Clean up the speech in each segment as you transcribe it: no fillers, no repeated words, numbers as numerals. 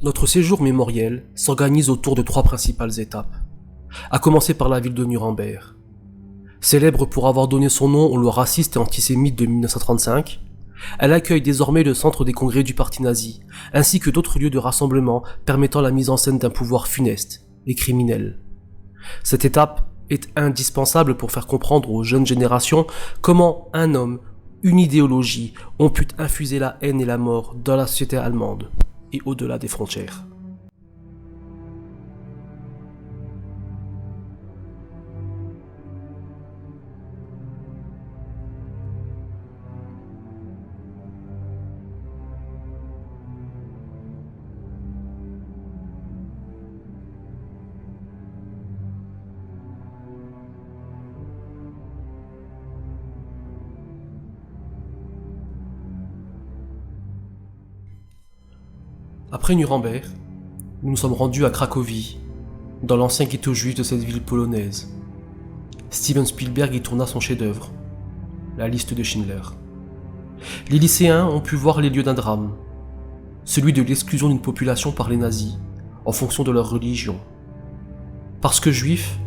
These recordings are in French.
Notre séjour mémoriel s'organise autour de trois principales étapes, à commencer par la ville de Nuremberg. Célèbre pour avoir donné son nom aux lois racistes et antisémites de 1935, elle accueille désormais le centre des congrès du parti nazi, ainsi que d'autres lieux de rassemblement permettant la mise en scène d'un pouvoir funeste et criminel. Cette étape est indispensable pour faire comprendre aux jeunes générations comment un homme, une idéologie ont pu infuser la haine et la mort dans la société allemande et au-delà des frontières. Après Nuremberg, nous nous sommes rendus à Cracovie, dans l'ancien ghetto juif de cette ville polonaise. Steven Spielberg y tourna son chef-d'œuvre, La liste de Schindler. Les lycéens ont pu voir les lieux d'un drame, celui de l'exclusion d'une population par les nazis, en fonction de leur religion. Parce que juifs,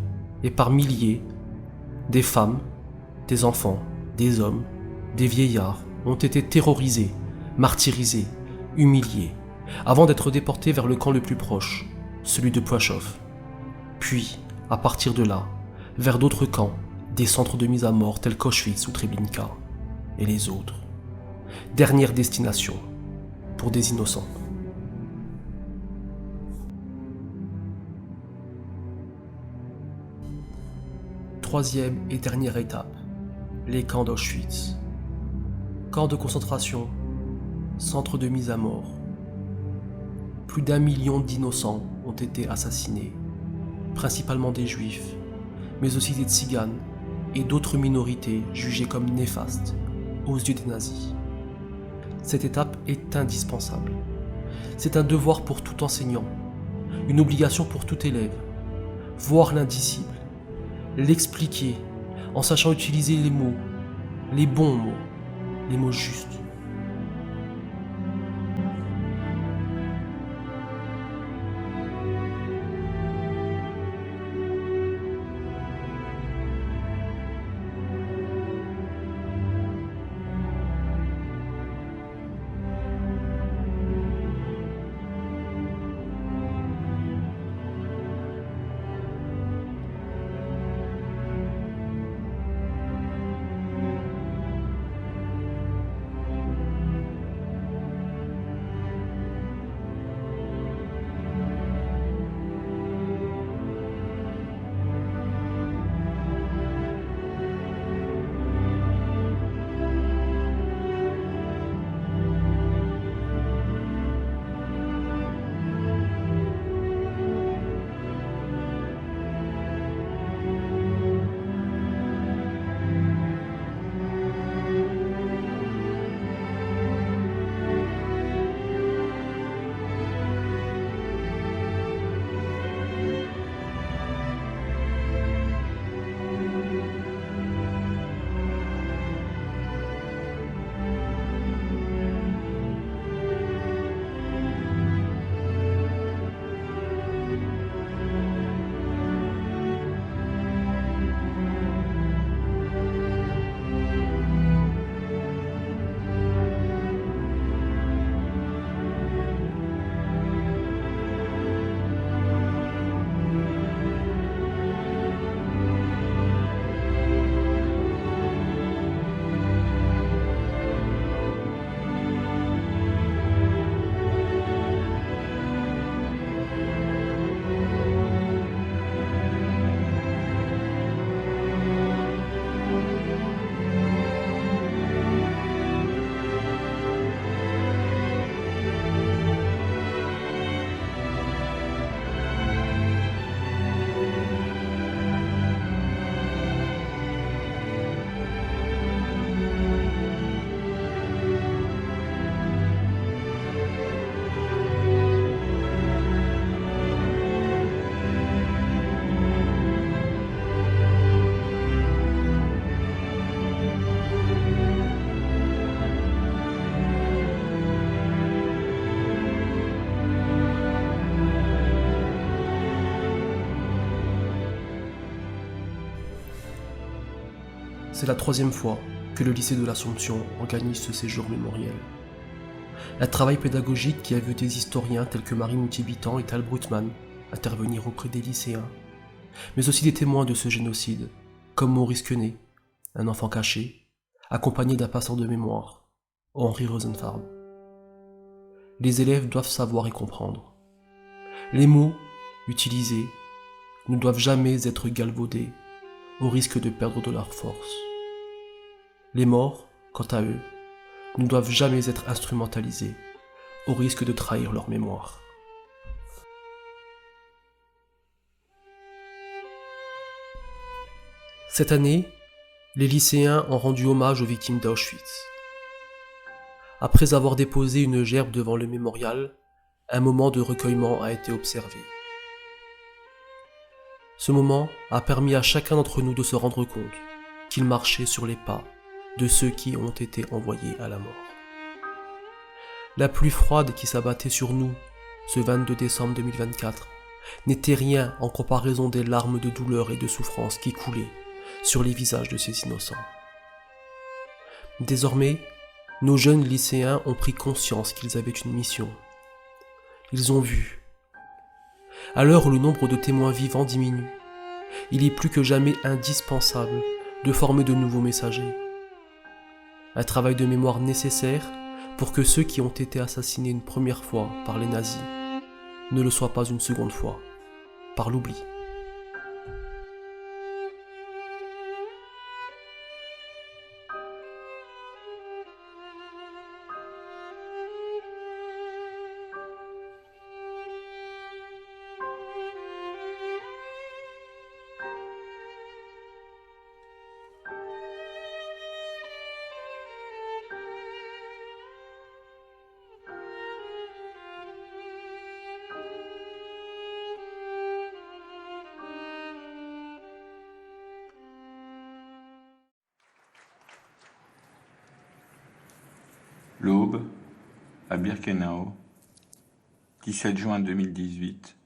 et par milliers, des femmes, des enfants, des hommes, des vieillards ont été terrorisés, martyrisés, humiliés, avant d'être déportés vers le camp le plus proche, celui de Płaszów. Puis, à partir de là, vers d'autres camps, des centres de mise à mort tels qu'Auschwitz ou Treblinka, et les autres. Dernière destination, pour des innocents. Troisième et dernière étape, les camps d'Auschwitz. Camps de concentration, centres de mise à mort. Plus d'1 million d'innocents ont été assassinés, principalement des juifs, mais aussi des tziganes et d'autres minorités jugées comme néfastes aux yeux des nazis. Cette étape est indispensable. C'est un devoir pour tout enseignant, une obligation pour tout élève. Voir l'indicible, l'expliquer en sachant utiliser les mots, les bons mots, les mots justes. C'est la 3e fois que le lycée de l'Assomption organise ce séjour mémoriel. Un travail pédagogique qui a vu des historiens tels que Marie Moutier-Bitan et Tal Brutmann intervenir auprès des lycéens, mais aussi des témoins de ce génocide, comme Maurice Quenet, un enfant caché, accompagné d'un passeur de mémoire, Henri Rosenfarb. Les élèves doivent savoir et comprendre. Les mots utilisés ne doivent jamais être galvaudés, au risque de perdre de leur force. Les morts, quant à eux, ne doivent jamais être instrumentalisés, au risque de trahir leur mémoire. Cette année, les lycéens ont rendu hommage aux victimes d'Auschwitz. Après avoir déposé une gerbe devant le mémorial, un moment de recueillement a été observé. Ce moment a permis à chacun d'entre nous de se rendre compte qu'il marchait sur les pas de ceux qui ont été envoyés à la mort. La pluie froide qui s'abattait sur nous ce 22 décembre 2024 n'était rien en comparaison des larmes de douleur et de souffrance qui coulaient sur les visages de ces innocents. Désormais, nos jeunes lycéens ont pris conscience qu'ils avaient une mission. Ils ont vu. À l'heure où le nombre de témoins vivants diminue, il est plus que jamais indispensable de former de nouveaux messagers. Un travail de mémoire nécessaire pour que ceux qui ont été assassinés une première fois par les nazis ne le soient pas une seconde fois, par l'oubli. L'Aube, à Birkenau, 17 juin 2018,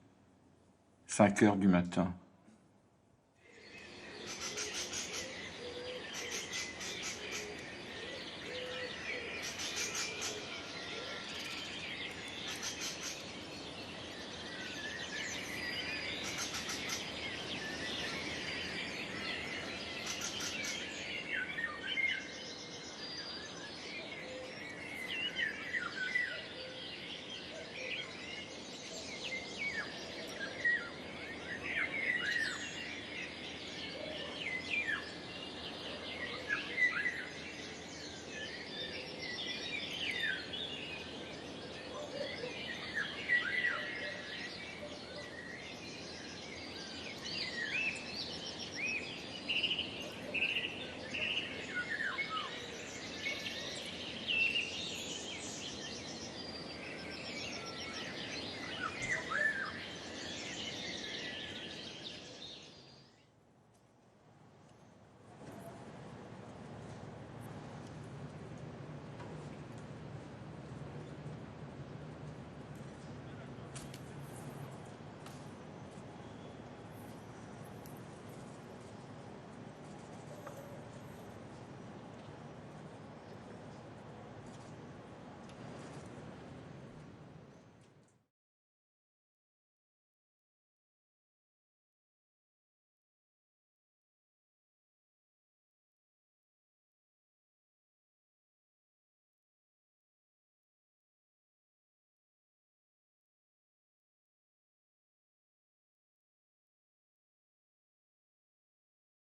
5 heures du matin.